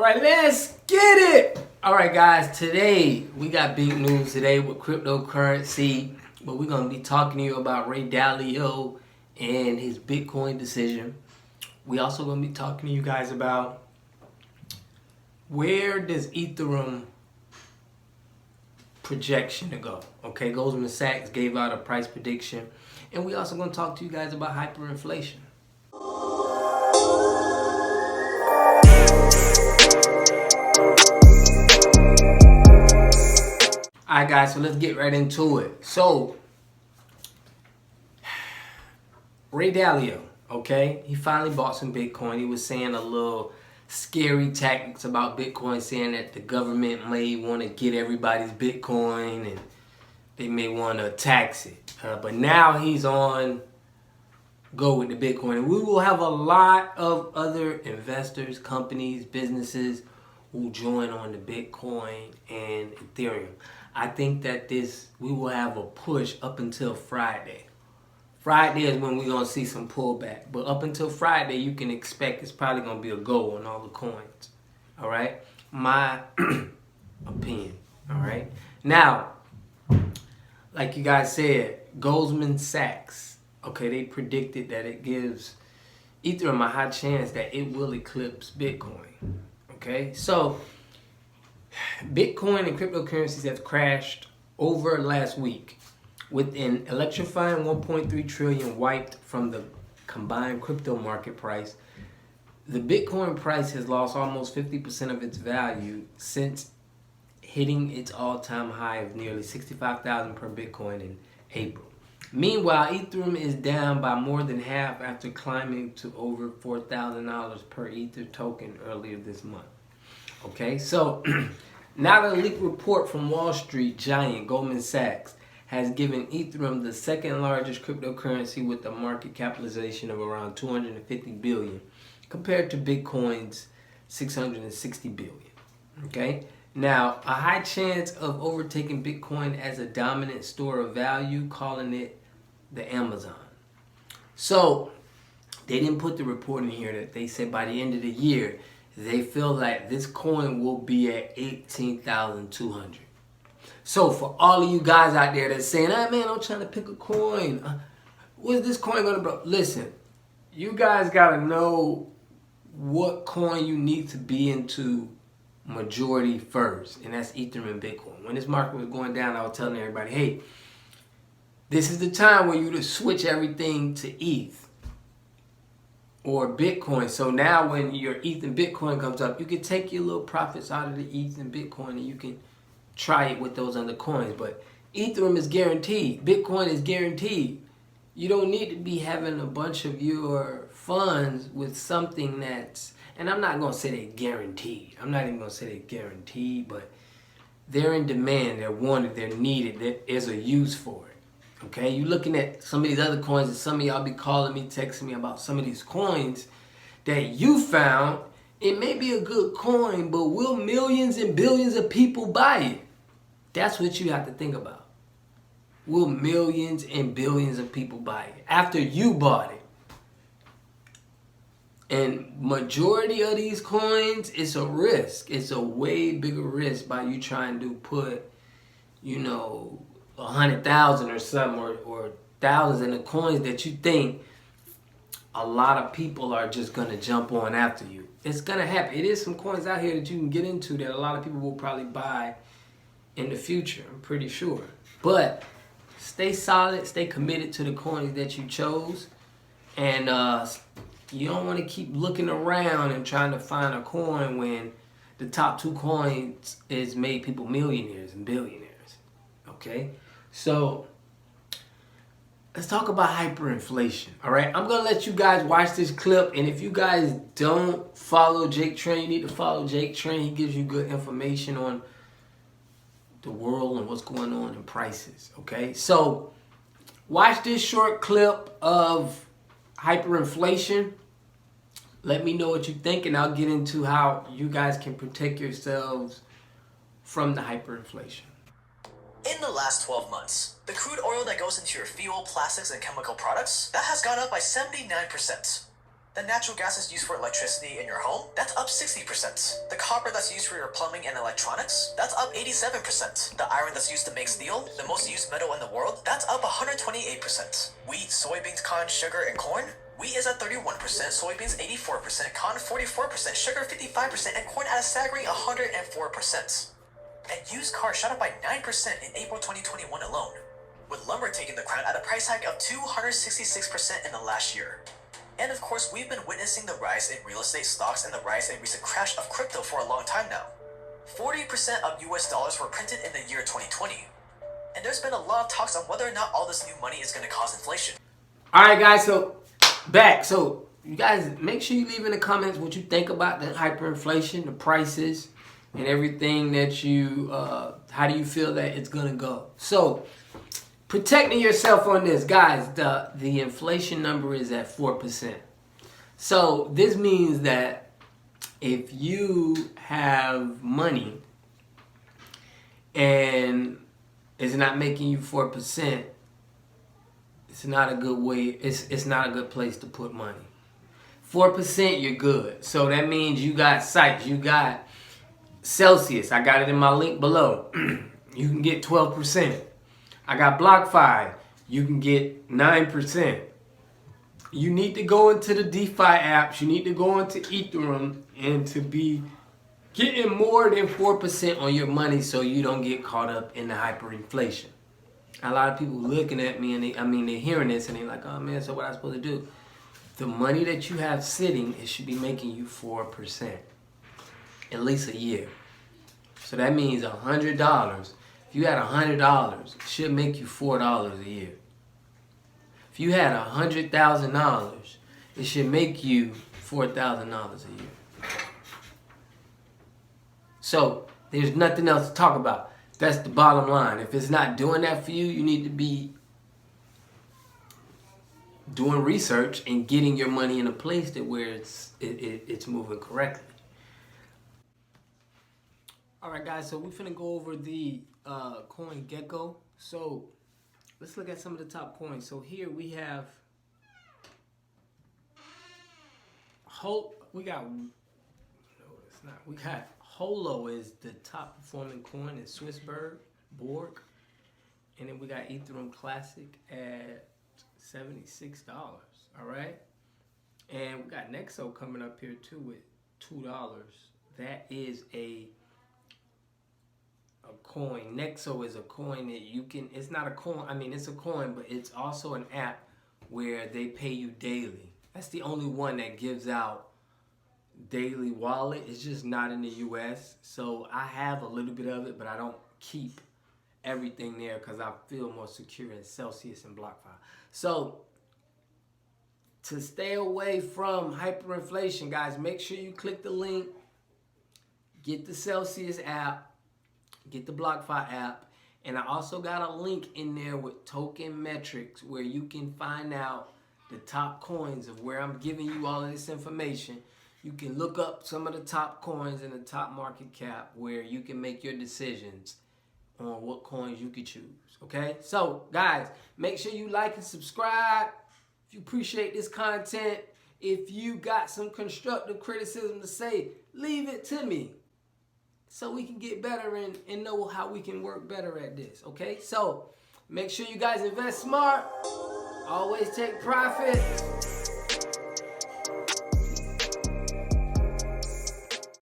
right, let's get it. All right, guys, today we got big news today with cryptocurrency, but we're going to be talking to you about Ray Dalio and his Bitcoin decision. We also going to be talking to you guys about where does Ethereum projection to go. Okay, Goldman Sachs gave out a price prediction, and we also going to talk to you guys about hyperinflation. Alright guys, so let's get right into it. So, Ray Dalio, okay, he finally bought some Bitcoin. He was saying a little scary tactics about Bitcoin, saying that the government may want to get everybody's Bitcoin and they may want to tax it. But now he's on go with the Bitcoin. And we will have a lot of other investors, companies, businesses who join on the Bitcoin and Ethereum. I think that we will have a push up until Friday. Friday is when we're going to see some pullback. But up until Friday, you can expect it's probably going to be a go on all the coins. All right? My opinion. All right? Now, like you guys said, Goldman Sachs, okay, they predicted that it gives Ethereum a high chance that it will eclipse Bitcoin. Okay? So, Bitcoin and cryptocurrencies have crashed over last week, with an electrifying 1.3 trillion wiped from the combined crypto market price. The Bitcoin price has lost almost 50% of its value since hitting its all-time high of nearly 65,000 per Bitcoin in April. Meanwhile, Ethereum is down by more than half after climbing to over $4,000 per Ether token earlier this month. Okay, so now the leaked report from Wall Street giant Goldman Sachs has given Ethereum the second largest cryptocurrency with a market capitalization of around 250 billion compared to Bitcoin's 660 billion. Okay, now a high chance of overtaking Bitcoin as a dominant store of value, calling it the Amazon. So they didn't put the report in here that they said by the end of the year they feel like this coin will be at 18,200. So for all of you guys out there that's saying, "Ah man, I'm trying to pick a coin. What's this coin gonna be?" Listen, you guys gotta know what coin you need to be into majority first, and that's Ethereum and Bitcoin. When this market was going down, I was telling everybody, hey, this is the time where you to switch everything to ETH or Bitcoin. So now when your ETH and Bitcoin comes up, you can take your little profits out of the ETH and Bitcoin and you can try it with those other coins. But Ethereum is guaranteed. Bitcoin is guaranteed. You don't need to be having a bunch of your funds with something that's, and I'm not going to say they're guaranteed. I'm not even going to say they're guaranteed, but they're in demand, they're wanted, they're needed, there is a use for it. Okay, you looking at some of these other coins, and some of y'all be calling me, texting me about some of these coins that you found. It may be a good coin, but will millions and billions of people buy it? That's what you have to think about. Will millions and billions of people buy it after you bought it? And majority of these coins, it's a risk. It's a way bigger risk by you trying to put, 100,000 or something, or thousands in the coins that you think a lot of people are just going to jump on after you. It's going to happen. It is some coins out here that you can get into that a lot of people will probably buy in the future, I'm pretty sure. But stay solid, stay committed to the coins that you chose. And you don't want to keep looking around and trying to find a coin when the top two coins is made people millionaires and billionaires. Okay? So let's talk about hyperinflation. All right, I'm gonna let you guys watch this clip, and if you guys don't follow Jake Train, you need to follow Jake Train. He gives you good information on the world and what's going on in prices. Okay, so watch this short clip of hyperinflation. Let me know what you think, and I'll get into how you guys can protect yourselves from the hyperinflation. In the last 12 months, the crude oil that goes into your fuel, plastics, and chemical products, that has gone up by 79%. The natural gas that's used for electricity in your home, that's up 60%. The copper that's used for your plumbing and electronics, that's up 87%. The iron that's used to make steel, the most used metal in the world, that's up 128%. Wheat, soybeans, cotton, sugar, and corn, wheat is at 31%, soybeans 84%, cotton 44%, sugar 55%, and corn at a staggering 104%. And used cars shot up by 9% in April 2021 alone, with lumber taking the crown at a price hike of 266% in the last year. And of course, we've been witnessing the rise in real estate stocks and the rise and recent crash of crypto for a long time now. 40% of US dollars were printed in the year 2020. And there's been a lot of talks on whether or not all this new money is going to cause inflation. All right, guys, so back. So you guys, make sure you leave in the comments what you think about the hyperinflation, the prices, and everything that you, how do you feel that it's going to go? So protecting yourself on this, guys, the inflation number is at 4%. So this means that if you have money and it's not making you 4%, it's not a good way, it's not a good place to put money. 4%, you're good. So that means you got Sykes, you got Celsius. I got it in my link below. You can get 12%. I got BlockFi. You can get 9%. You need to go into the DeFi apps. You need to go into Ethereum and to be getting more than 4% on your money so you don't get caught up in the hyperinflation. A lot of people looking at me and they're hearing this and they're like, oh man, so what am I supposed to do? The money that you have sitting, it should be making you 4%. At least a year. So that means $100. If you had $100, it should make you $4 a year. If you had $100,000, it should make you $4,000 a year. So there's nothing else to talk about. That's the bottom line. If it's not doing that for you, you need to be doing research and getting your money in a place that where it's moving correctly. All right, guys. So we're finna go over the coin Gecko. So let's look at some of the top coins. So here we have we got Holo is the top performing coin in Swissborg, and then we got Ethereum Classic at $76. All right, and we got Nexo coming up here too with $2. That is a coin. Nexo is a coin that you can, it's not a coin, I mean it's a coin, but it's also an app where they pay you daily. That's the only one that gives out daily wallet. It's just not in the US. So I have a little bit of it, but I don't keep everything there because I feel more secure in Celsius and BlockFi. So to stay away from hyperinflation, guys, make sure you click the link, get the Celsius app, get the BlockFi app, and I also got a link in there with token metrics where you can find out the top coins of where I'm giving you all of this information. You can look up some of the top coins in the top market cap where you can make your decisions on what coins you could choose, okay? So, guys, make sure you like and subscribe. If you appreciate this content, if you got some constructive criticism to say, leave it to me so we can get better and know how we can work better at this, okay? So, make sure you guys invest smart. Always take profit.